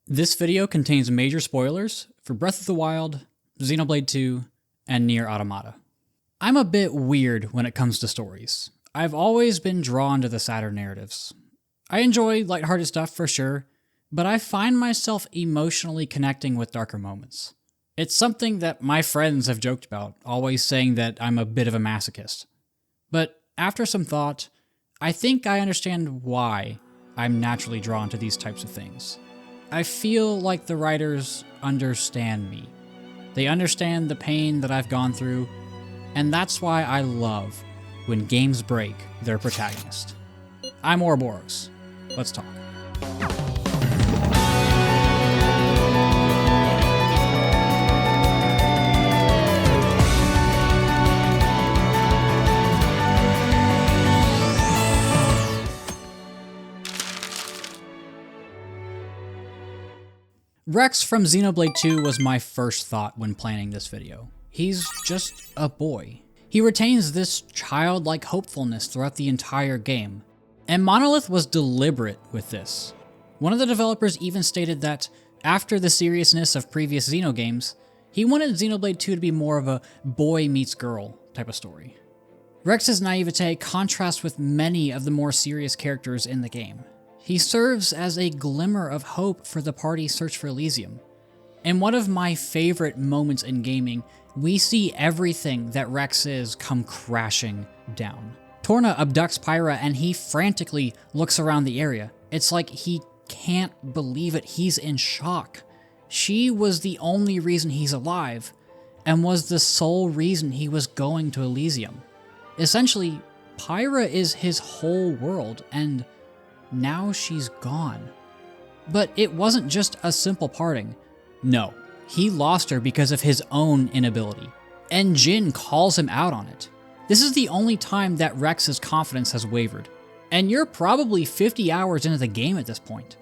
This video contains major spoilers for Breath of the Wild, Xenoblade 2, and Nier Automata. I'm a bit weird when it comes to stories. I've always been drawn to the sadder narratives. I enjoy lighthearted stuff for sure, but I find myself emotionally connecting with darker moments. It's something that my friends have joked about, always saying that I'm a bit of a masochist. But after some thought, I think I understand why I'm naturally drawn to these types of things. I feel like the writers understand me. They understand the pain that I've gone through, and that's why I love when games break their protagonist. I'm Ouroboros. Let's talk. Rex from Xenoblade 2 was my first thought when planning this video. He's just a boy. He retains this childlike hopefulness throughout the entire game, and Monolith was deliberate with this. One of the developers even stated that, after the seriousness of previous Xeno games, he wanted Xenoblade 2 to be more of a boy meets girl type of story. Rex's naivete contrasts with many of the more serious characters in the game. He serves as a glimmer of hope for the party's search for Elysium. In one of my favorite moments in gaming, we see everything that Rex is come crashing down. Torna abducts Pyra and he frantically looks around the area. It's like he can't believe it. He's in shock. She was the only reason he's alive, and was the sole reason he was going to Elysium. Essentially, Pyra is his whole world, and now she's gone. But it wasn't just a simple parting. No, he lost her because of his own inability, and Jin calls him out on it. This is the only time that Rex's confidence has wavered, and you're probably 50 hours into the game at this point.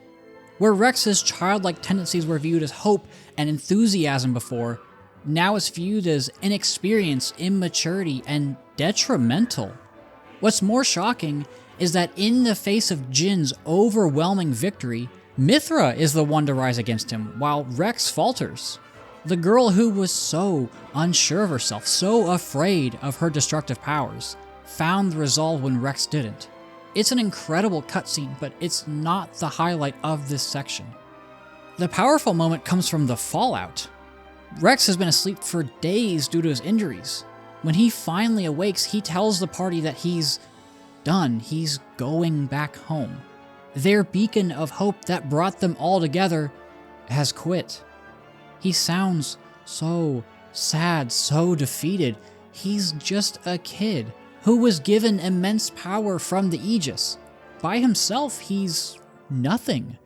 Where Rex's childlike tendencies were viewed as hope and enthusiasm before, now it's viewed as inexperience, immaturity, and detrimental. What's more shocking is that in the face of Jin's overwhelming victory, Mithra is the one to rise against him, while Rex falters. The girl who was so unsure of herself, so afraid of her destructive powers, found the resolve when Rex didn't. It's an incredible cutscene, but it's not the highlight of this section. The powerful moment comes from the fallout. Rex has been asleep for days due to his injuries. When he finally awakes, he tells the party that he's done. He's going back home. Their beacon of hope that brought them all together has quit. He sounds so sad, so defeated. He's just a kid who was given immense power from the Aegis. By himself, he's nothing.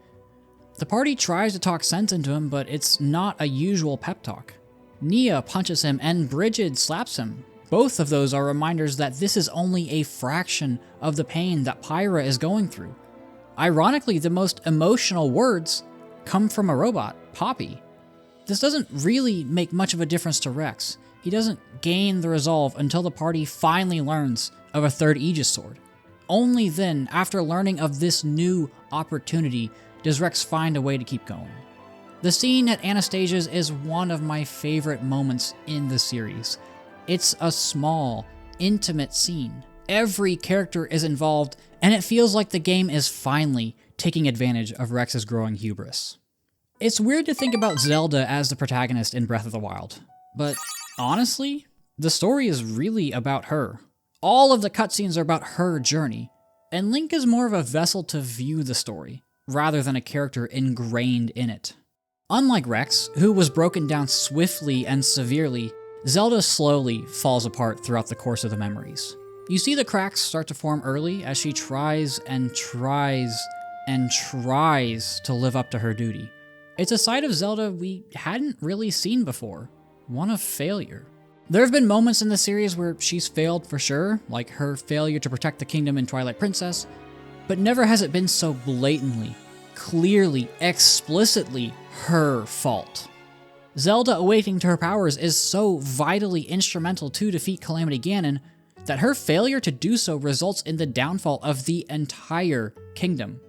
The party tries to talk sense into him, but it's not a usual pep talk. Nia punches him and Brigid slaps him. Both of those are reminders that this is only a fraction of the pain that Pyra is going through. Ironically, the most emotional words come from a robot, Poppy. This doesn't really make much of a difference to Rex. He doesn't gain the resolve until the party finally learns of a third Aegis sword. Only then, after learning of this new opportunity, does Rex find a way to keep going. The scene at Anastasia's is one of my favorite moments in the series. It's a small, intimate scene. Every character is involved, and it feels like the game is finally taking advantage of Rex's growing hubris. It's weird to think about Zelda as the protagonist in Breath of the Wild, but honestly, the story is really about her. All of the cutscenes are about her journey, and Link is more of a vessel to view the story, rather than a character ingrained in it. Unlike Rex, who was broken down swiftly and severely, Zelda slowly falls apart throughout the course of the memories. You see the cracks start to form early as she tries and tries and tries to live up to her duty. It's a side of Zelda we hadn't really seen before, one of failure. There have been moments in the series where she's failed for sure, like her failure to protect the kingdom in Twilight Princess, but never has it been so blatantly, clearly, explicitly her fault. Zelda awakening to her powers is so vitally instrumental to defeat Calamity Ganon that her failure to do so results in the downfall of the entire kingdom.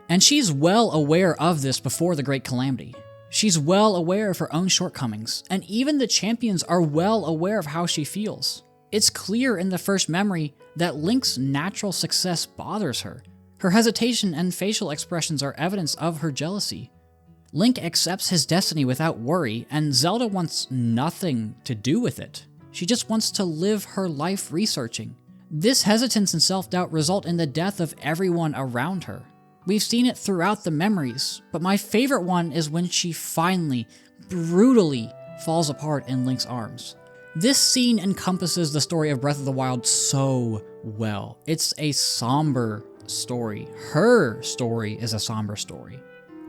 And she's well aware of this before the Great Calamity. She's well aware of her own shortcomings, and even the champions are well aware of how she feels. It's clear in the first memory that Link's natural success bothers her. Her hesitation and facial expressions are evidence of her jealousy. Link accepts his destiny without worry, and Zelda wants nothing to do with it. She just wants to live her life researching. This hesitance and self-doubt result in the death of everyone around her. We've seen it throughout the memories, but my favorite one is when she finally, brutally falls apart in Link's arms. This scene encompasses the story of Breath of the Wild so well. It's a somber story. Her story is a somber story.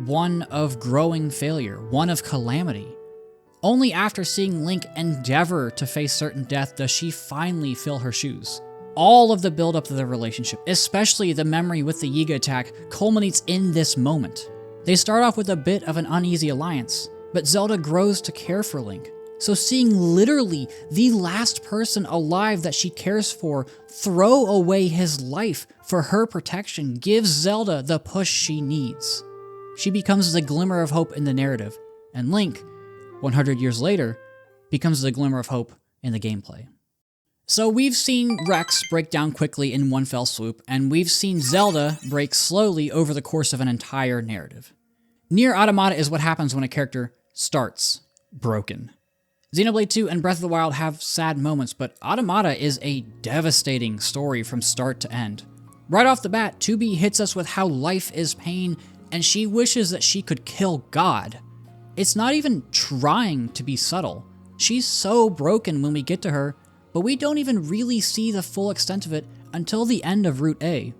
One of growing failure, one of calamity. Only after seeing Link endeavor to face certain death does she finally fill her shoes. All of the build-up to the relationship, especially the memory with the Yiga attack, culminates in this moment. They start off with a bit of an uneasy alliance, but Zelda grows to care for Link. So seeing literally the last person alive that she cares for throw away his life for her protection gives Zelda the push she needs. She becomes the glimmer of hope in the narrative, and Link, 100 years later, becomes the glimmer of hope in the gameplay. So we've seen Rex break down quickly in one fell swoop, and we've seen Zelda break slowly over the course of an entire narrative. Nier Automata is what happens when a character starts broken. Xenoblade 2 and Breath of the Wild have sad moments, but Automata is a devastating story from start to end. Right off the bat, 2B hits us with how life is pain, and she wishes that she could kill God. It's not even trying to be subtle. She's so broken when we get to her, but we don't even really see the full extent of it until the end of Route A.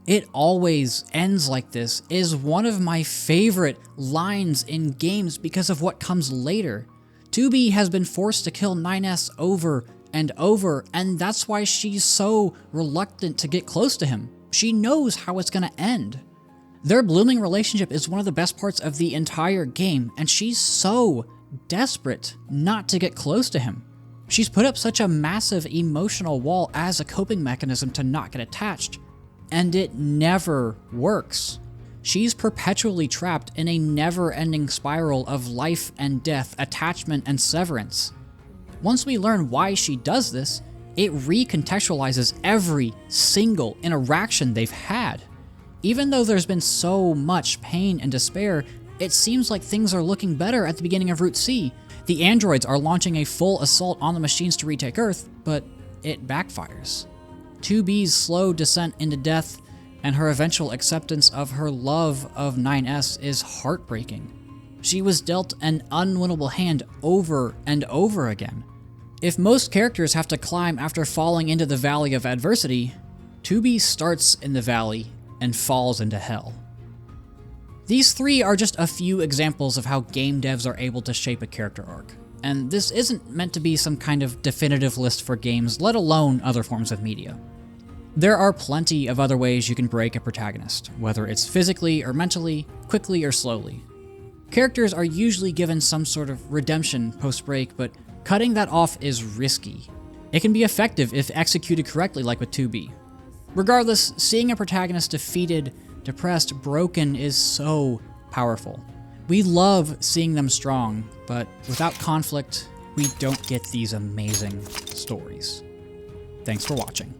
"It always ends like this" is one of my favorite lines in games because of what comes later. 2B has been forced to kill 9S over and over, and that's why she's so reluctant to get close to him. She knows how it's gonna end. Their blooming relationship is one of the best parts of the entire game, and she's so desperate not to get close to him. She's put up such a massive emotional wall as a coping mechanism to not get attached, and it never works. She's perpetually trapped in a never-ending spiral of life and death, attachment and severance. Once we learn why she does this, it recontextualizes every single interaction they've had. Even though there's been so much pain and despair, it seems like things are looking better at the beginning of Route C. The androids are launching a full assault on the machines to retake Earth, but it backfires. 2B's slow descent into death and her eventual acceptance of her love of 9S is heartbreaking. She was dealt an unwinnable hand over and over again. If most characters have to climb after falling into the valley of adversity, 2B starts in the valley and falls into hell. These three are just a few examples of how game devs are able to shape a character arc. And this isn't meant to be some kind of definitive list for games, let alone other forms of media. There are plenty of other ways you can break a protagonist, whether it's physically or mentally, quickly or slowly. Characters are usually given some sort of redemption post-break, but cutting that off is risky. It can be effective if executed correctly, like with 2B. Regardless, seeing a protagonist defeated, depressed, broken is so powerful. We love seeing them strong, but without conflict, we don't get these amazing stories. Thanks for watching.